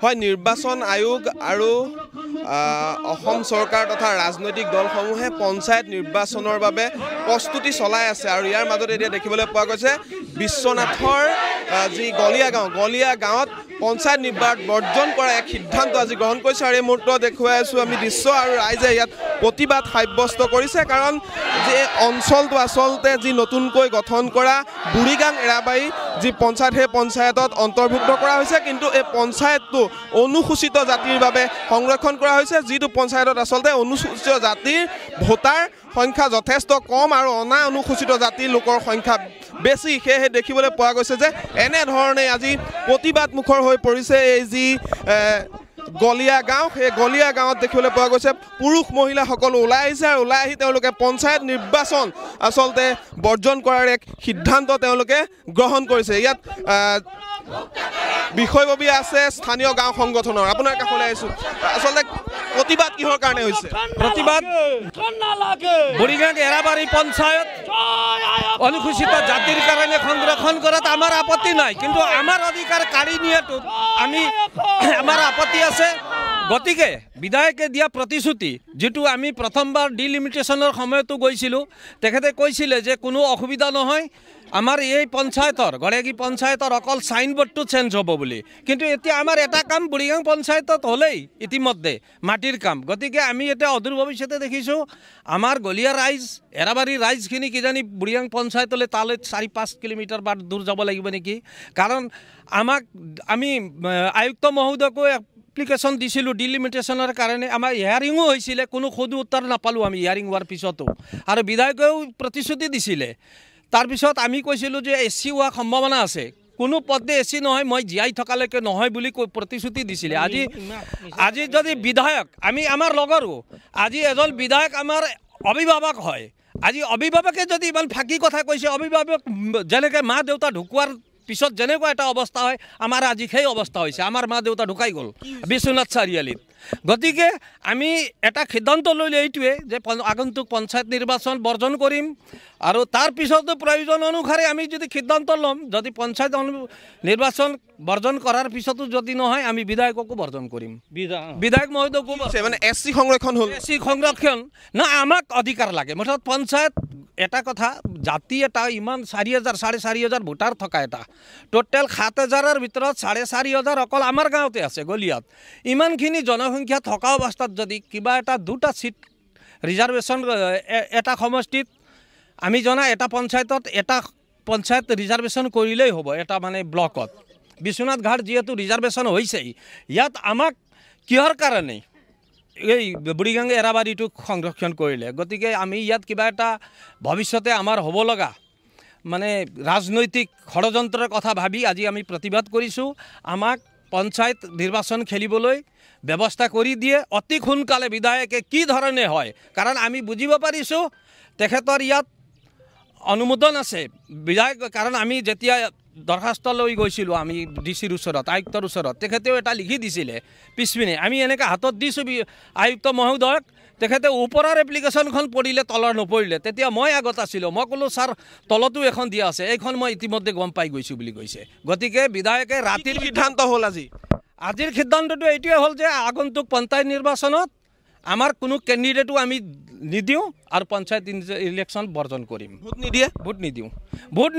হয় নিৰ্বাচন আয়োগ আৰু অসম চৰকাৰ তথা ৰাজনৈতিক দলসমূহে পঞ্চায়ত নিৰ্বাচনৰ বাবে প্ৰস্তুতি চলাই আছে আৰু ইয়াৰ মাজতে এতিয়া দেখিবলৈ পোৱা গৈছে বিশ্বনাথৰ যি গলিয়া গাঁৱত পঞ্চায়ত নিৰ্বাচন বৰ্জন কৰা এক সিদ্ধান্ত আজি গ্ৰহণ কৰিছে আৰু এই মুহূৰ্তত দেখুৱাই আছোঁ আমি দৃশ্য আৰু ৰাইজে ইয়াত প্ৰতিবাদ সাব্যস্ত কৰিছে কাৰণ যে অঞ্চলটো আচলতে যি নতুনকৈ গঠন কৰা বুঢ়ীগাং এৰাবাৰী যি পঞ্চায়ত সেই পঞ্চায়তত অন্তৰ্ভুক্ত কৰা হৈছে কিন্তু এই পঞ্চায়তটো অনুসূচিত জাতিৰ বাবে সংৰক্ষণ কৰা হৈছে যিটো পঞ্চায়তত আচলতে অনুসূচিত জাতিৰ ভোটাৰ সংখ্যা যথেষ্ট কম আৰু অনা অনুসূচিত জাতিৰ লোকৰ সংখ্যা বেছি সেয়েহে দেখিবলৈ পোৱা গৈছে যে এনেধৰণে আজি প্ৰতিবাদ মুখৰ হৈ পৰিছে এই যি গলিয়া গাঁও সেই গলিয়া গাঁৱত দেখিবলৈ পোৱা গৈছে পুৰুষ মহিলা সকলো ওলাই আহিছে আৰু ওলাই আহি তেওঁলোকে পঞ্চায়ত নিৰ্বাচন আচলতে বৰ্জন কৰাৰ এক সিদ্ধান্ত তেওঁলোকে গ্ৰহণ কৰিছে ইয়াত বিষয়ববী আছে স্থানীয় গাঁও সংগঠনৰ আপোনাৰ কাষলৈ আহিছোঁ আচলতে প্ৰতিবাদ কিহৰ কাৰণে হৈছে প্ৰতিবাদ বুঢ়ীগাং এৰাবাৰী পঞ্চায়ত অনুসূচিত জাতিৰ কাৰণে সংৰক্ষণ কৰাত আমাৰ আপত্তি নাই কিন্তু আমাৰ অধিকাৰ কাঢ়ি নিয়াটো আমাৰ আপত্তি আছে গতিকে বিধায়কে দিয়া প্ৰতিশ্ৰুতি যেটো আমি প্ৰথমবাৰ ডিলিমিটেশনৰ সময়তো গৈছিলোঁ তেখেতে কৈছিলে যে কোনো অসুবিধা নহয় আমাৰ এই পঞ্চায়তৰ গড়েগী পঞ্চায়তৰ অকল সাইনবোৰ্ডটো চেঞ্জ হ'ব বুলি কিন্তু এতিয়া আমাৰ এটা কাম বুঢ়ীগাং পঞ্চায়তত হ'লেই ইতিমধ্যে মাটিৰ কাম গতিকে আমি এটা অদূৰ ভৱিষ্যতে দেখিছোঁ আমাৰ গলিয়া ৰাইজ এৰাবাৰী ৰাইজখিনি কিজানি বুঢ়ীগাং পঞ্চায়তলৈ তালৈ 4-5 কিলোমিটাৰ বাট দূৰ যাব লাগিব নেকি কাৰণ আমি আয়ুক্ত মহোদয়কো এপ্লিকেশ্যন দিছিলোঁ ডিলিমিটেশনৰ কাৰণে আমাৰ হিয়াৰিঙো হৈছিলে কোনো সদু উত্তৰ নাপালোঁ আমি হিয়াৰিং হোৱাৰ পিছতো আৰু বিধায়কেও প্ৰতিশ্ৰুতি দিছিলে তাৰপিছত আমি কৈছিলোঁ যে এচি হোৱা সম্ভাৱনা আছে কোনো পদে এচি নহয় মই জীয়াই থকালৈকে নহয় বুলি প্ৰতিশ্ৰুতি দিছিলে আজি যদি বিধায়ক আমাৰ লগৰো আজি এজন বিধায়ক আমাৰ অভিভাৱক হয় আজি অভিভাৱকে যদি ইমান ফাঁকি কথা কৈছে অভিভাৱক যেনেকৈ মা দেউতা ঢুকোৱাৰ পিছত যেনেকুৱা এটা অৱস্থা হয় আমাৰ আজি সেই অৱস্থা হৈছে আমাৰ মা দেউতা ঢুকাই গ'ল বিশ্বনাথ চাৰিআলিত গতিকে আমি এটা সিদ্ধান্ত ললে এইটোৱে যে আগন্তুক পঞ্চায়ত নিৰ্বাচন বৰ্জন কৰিম আৰু তাৰ পিছতো প্ৰয়োজন অনুসাৰে আমি যদি সিদ্ধান্ত ল'ম যদি পঞ্চায়ত নিৰ্বাচন বৰ্জন কৰাৰ পিছতো যদি নহয় আমি বিধায়ককো বৰ্জন কৰিম বিধায়ক মহোদয়কো মানে এসসি সংৰক্ষণ হ'ল এসসি সংৰক্ষণ না আমাক অধিকাৰ লাগে মুঠত পঞ্চায়ত এটা কথা জাতি এটা ইমান 4,000-4,500 ভোটাৰ থকা এটা টোটেল 7,000ৰ ভিতৰত 4,500 অকল আমাৰ গাঁৱতে আছে গলিয়াত ইমানখিনি জনসংখ্যা থকা অৱস্থাত যদি কিবা এটা দুটা সিট ৰিজাৰ্ভেশ্যন এটা সমষ্টিত আমি জনা এটা পঞ্চায়তত এটা পঞ্চায়ত ৰিজাৰ্ভেশ্যন কৰিলেই হ'ব এটা মানে ব্লকত বিশ্বনাথ ঘাট যেহেতু ৰিজাৰ্ভেশ্যন হৈছেই ইয়াত আমাক কিহৰ কাৰণে এই বুঢ়ীগাং এৰাবাৰীটো সংৰক্ষণ কৰিলে গতিকে আমি ইয়াত কিবা এটা ভৱিষ্যতে আমাৰ হ'ব লগা মানে ৰাজনৈতিক ষড়যন্ত্ৰৰ কথা ভাবি আজি আমি প্ৰতিবাদ কৰিছোঁ আমাক পঞ্চায়ত নিৰ্বাচন খেলিবলৈ ব্যৱস্থা কৰি দিয়ে অতি সোনকালে বিধায়কে কি ধৰণে হয় কাৰণ আমি বুজিব পাৰিছোঁ তেখেতৰ ইয়াত অনুমোদন আছে বিধায়ক কাৰণ আমি যেতিয়া দৰখাস্ত লৈ গৈছিলোঁ আমি ডিচিৰ ওচৰত আয়ুক্তৰ ওচৰত তেখেতেও এটা লিখি দিছিলে পিছপিনে আমি এনেকৈ হাতত দিছোঁ আয়ুক্ত মহোদয়ক তেখেতে ওপৰৰ এপ্লিকেশ্যনখন পঢ়িলে তলৰ নপঢ়িলে তেতিয়া মই আগত আছিলোঁ মই ক'লোঁ ছাৰ তলতো এখন দিয়া আছে এইখন মই ইতিমধ্যে গম পাই গৈছোঁ বুলি কৈছে গতিকে বিধায়কে ৰাতিৰ সিদ্ধান্ত হ'ল আজিৰ সিদ্ধান্তটো এইটোৱে হ'ল যে আগন্তুক পঞ্চায়ত নিৰ্বাচনত আমাৰ কোনো কেণ্ডিডেটো আমি নিদিওঁ আৰু পঞ্চায়ত ইলেকশ্যন বৰ্জন কৰিম ভোট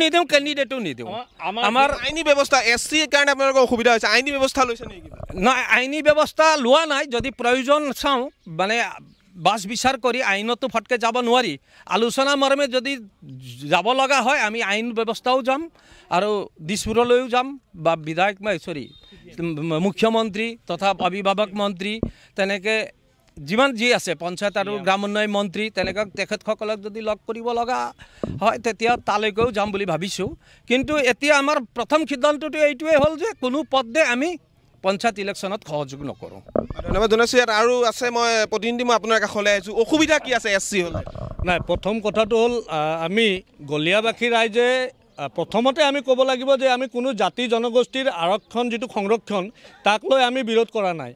নিদিওঁ কেণ্ডিডেটো নিদিওঁ আমাৰ আইনী ব্যৱস্থা এসসি কাৰণে আপোনালোকৰ অসুবিধা হৈছে আইনী ব্যৱস্থা লৈছে নেকি নাই আইনী ব্যৱস্থা লোৱা নাই যদি প্ৰয়োজন চাওঁ মানে বাছ বিচাৰ কৰি আইনতো ফটকে যাব নোৱাৰি আলোচনা মৰ্মে যদি যাব লগা হয় আমি আইন ব্যৱস্থাও যাম আৰু দিছপুৰলৈও যাম বা বিধায়ক মুখ্যমন্ত্ৰী তথা অভিভাৱক মন্ত্ৰী তেনেকৈ যিমান যি আছে পঞ্চায়ত আৰু গ্ৰাম উন্নয়ন মন্ত্ৰী তেনেকৈ তেখেতসকলক যদি লগ কৰিব লগা হয় তেতিয়া তালৈকেও যাম বুলি ভাবিছোঁ কিন্তু এতিয়া আমাৰ প্ৰথম সিদ্ধান্তটো এইটোৱে হ'ল যে কোনো পদে আমি পঞ্চায়ত ইলেকশ্যনত সহযোগ নকৰোঁ ধন্যবাদ জনাইছোঁ ইয়াত আৰু আছে মই প্ৰতিনিধি মই আপোনাৰ কাষলৈ আহিছোঁ অসুবিধা কি আছে এসসি হ'লে নাই প্ৰথম কথাটো হ'ল আমি গলিয়াবাসী ৰাইজে প্ৰথমতে আমি ক'ব লাগিব যে আমি কোনো জাতি জনগোষ্ঠীৰ আৰক্ষণ যিটো সংৰক্ষণ তাক লৈ আমি বিৰোধ কৰা নাই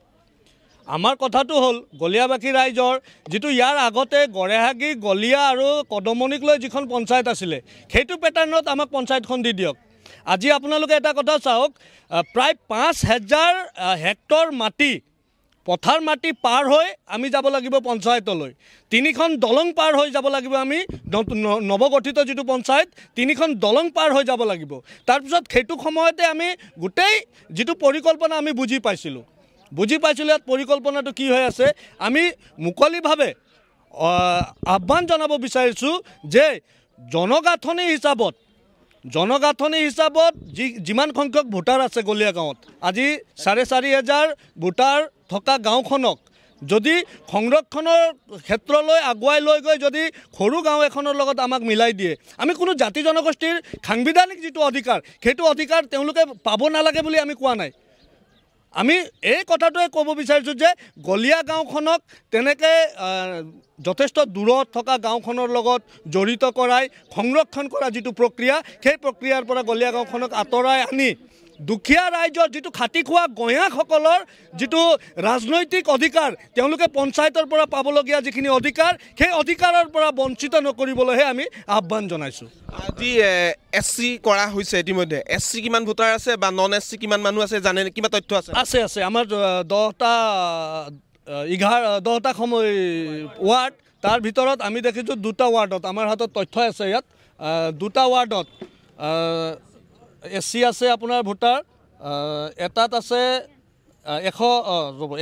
আমাৰ কথাটো হ'ল গলিয়াবাসী ৰাইজৰ যেটো ইয়াৰ আগতে গড়েহাগী গলিয়া আৰু কদমনিক লৈ যিখন পঞ্চায়ত আছিলে সেইটো প্যাটাৰ্ণত আমাক পঞ্চায়তখন দি দিয়ক আজি আপোনালোকে এটা কথা চাওক, প্ৰায় 5,000 হেক্টৰ মাটি পথাৰ মাটি পাৰ হৈ আমি যাব লাগিব পঞ্চায়তলৈ, 3খন দলং পাৰ হৈ যাব লাগিব আমি নৱগঠিত যিটো পঞ্চায়ত 3খন দলং পাৰ হৈ যাব লাগিব। তাৰপিছত সেইটো সময়তে আমি গোটেই যিটো পৰিকল্পনা আমি বুজি পাইছিলোঁ ইয়াত পৰিকল্পনাটো কি হৈ আছে। আমি মুকলিভাৱে আহ্বান জনাব বিচাৰিছোঁ যে জনগাঁথনি হিচাপত যিমান সংখ্যক ভোটাৰ আছে গলীয়া গাঁৱত, আজি 4,500 ভোটাৰ থকা গাঁওখনক যদি সংৰক্ষণৰ ক্ষেত্ৰলৈ আগুৱাই লৈ গৈ যদি সৰু গাঁও এখনৰ লগত আমাক মিলাই দিয়ে, আমি কোনো জাতি জনগোষ্ঠীৰ সাংবিধানিক যিটো অধিকাৰ সেইটো অধিকাৰ তেওঁলোকে পাব নালাগে বুলি আমি কোৱা নাই। আমি এই কথাটোৱে ক'ব বিচাৰিছোঁ যে গলীয়া গাঁওখনক তেনেকৈ যথেষ্ট দূৰত থকা গাঁওখনৰ লগত জড়িত কৰাই সংৰক্ষণ কৰা যিটো প্ৰক্ৰিয়া, সেই প্ৰক্ৰিয়াৰ পৰা গলীয়া গাঁওখনক আঁতৰাই আনি দুখীয়া ৰাইজৰ যিটো খাটি খোৱা গঞাসকলৰ যিটো ৰাজনৈতিক অধিকাৰ, তেওঁলোকে পঞ্চায়তৰ পৰা পাবলগীয়া যিখিনি অধিকাৰ, সেই অধিকাৰৰ পৰা বঞ্চিত নকৰিবলৈহে আমি আহ্বান জনাইছোঁ। আজি SC কৰা হৈছে ইতিমধ্যে, SC কিমান ভোটাৰ আছে বা নন SC কিমান মানুহ আছে জানে, কিবা তথ্য আছে? আছে আমাৰ 10টা ৱাৰ্ড, তাৰ ভিতৰত আমি দেখিছোঁ 2টা ৱাৰ্ডত, আমাৰ হাতত তথ্য আছে ইয়াত 2টা ৱাৰ্ডত SC আছে আপোনাৰ ভোটাৰ, এটাত আছে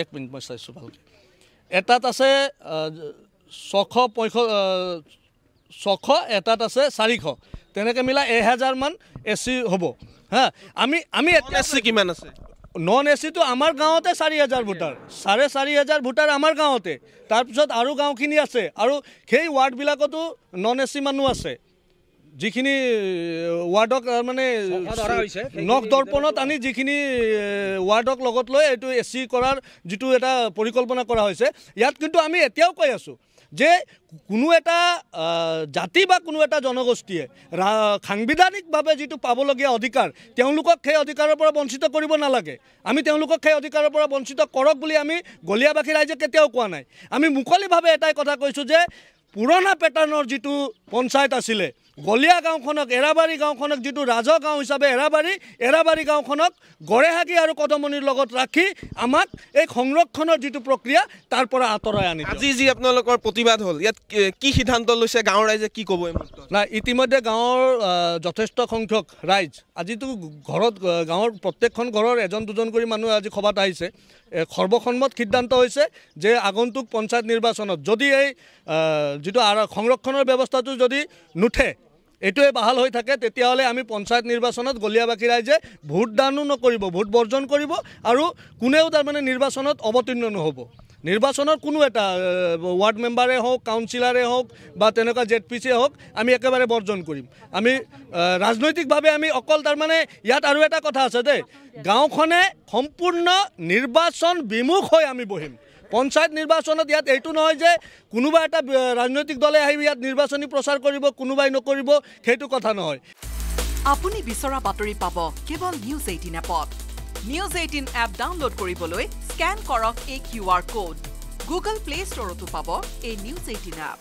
1 মিনিট মই চাইছোঁ ভালকৈ, এটাত আছে 600, এটাত আছে 400, তেনেকৈ মিলাই 1000 মান SC হ'ব। হা, আমি SC কিমান আছে? নন SCটো আমাৰ গাঁৱতে 4,000 ভোটাৰ, 4,500 ভোটাৰ আমাৰ গাঁৱতে, তাৰপিছত আৰু গাঁওখিনি আছে, আৰু সেই ৱাৰ্ডবিলাকতো নন SC মানুহ আছে, যিখিনি ৱাৰ্ডক মানে নখ দৰ্পণত আনি যিখিনি ৱাৰ্ডক লগত লৈ এইটো SC কৰাৰ যিটো এটা পৰিকল্পনা কৰা হৈছে। ইয়াত কিন্তু আমি এতিয়াও কৈ আছোঁ যে কোনো এটা জাতি বা কোনো এটা জনগোষ্ঠীয়ে সাংবিধানিকভাৱে যিটো পাবলগীয়া অধিকাৰ, তেওঁলোকক সেই অধিকাৰৰ পৰা বঞ্চিত কৰিব নালাগে। আমি তেওঁলোকক সেই অধিকাৰৰ পৰা বঞ্চিত কৰক বুলি আমি গলীয়াবাসী ৰাইজে কেতিয়াও কোৱা নাই। আমি মুকলিভাৱে এটাই কথা কৈছোঁ যে পুৰণা পেটাৰ্ণৰ যিটো পঞ্চায়ত আছিলে, গলীয়া গাঁওখনক, এৰাবাৰী গাঁওখনক যিটো ৰাজহ গাঁও হিচাপে এৰাবাৰী গাঁওখনক গড়েহাগি আৰু কদমনিৰ লগত ৰাখি আমাক এই সংৰক্ষণৰ যিটো প্ৰক্ৰিয়া তাৰ পৰা আঁতৰাই আনি, আজি যি আপোনালোকৰ প্ৰতিবাদ হ'ল, ইয়াত কি সিদ্ধান্ত লৈছে গাঁৱৰ ৰাইজে, কি ক'ব? নাই, ইতিমধ্যে গাঁৱৰ যথেষ্ট সংখ্যক ৰাইজ আজিতো ঘৰত, গাঁৱৰ প্ৰত্যেকখন ঘৰৰ 1-2জন কৰি মানুহ আজি সভাত আহিছে। সৰ্বসন্মত সিদ্ধান্ত হৈছে যে আগন্তুক পঞ্চায়ত নিৰ্বাচনত যদি এই যিটো সংৰক্ষণৰ ব্যৱস্থাটো যদি নুঠে, এইটোৱে বাহাল হৈ থাকে, তেতিয়াহ'লে আমি পঞ্চায়ত নিৰ্বাচনত গলীয়াবাসী ৰাইজে ভোটদানো নকৰিব, ভোট বৰ্জন কৰিব, আৰু কোনেও তাৰমানে নিৰ্বাচনত অৱতীৰ্ণ নহ'ব। নিৰ্বাচনত কোনো এটা ৱাৰ্ড মেম্বাৰে হওক, কাউন্সিলাৰে হওক বা তেনেকুৱা ZPC হওক, আমি একেবাৰে বৰ্জন কৰিম। আমি ৰাজনৈতিকভাৱে আমি অকল তাৰমানে ইয়াত আৰু এটা কথা আছে দেই, গাঁওখনে সম্পূৰ্ণ নিৰ্বাচন বিমুখ হৈ আমি বহিম। পঞ্চায়ত নিৰ্বাচনত ইয়াত এইটো নহয় যে কোনোবা এটা ৰাজনৈতিক দলে আহি ইয়াত নিৰ্বাচনী প্ৰচাৰ কৰিব, কোনোবাই নকৰিব, সেইটো কথা নহয়। আপুনি বিচৰা বাতৰি পাব কেৱল News 18 এপত। News 18 এপ ডাউনলোড কৰিবলৈ স্ক্যান কৰক এই QR কোড। Google Play Storeতো পাব এই News 18 এপ।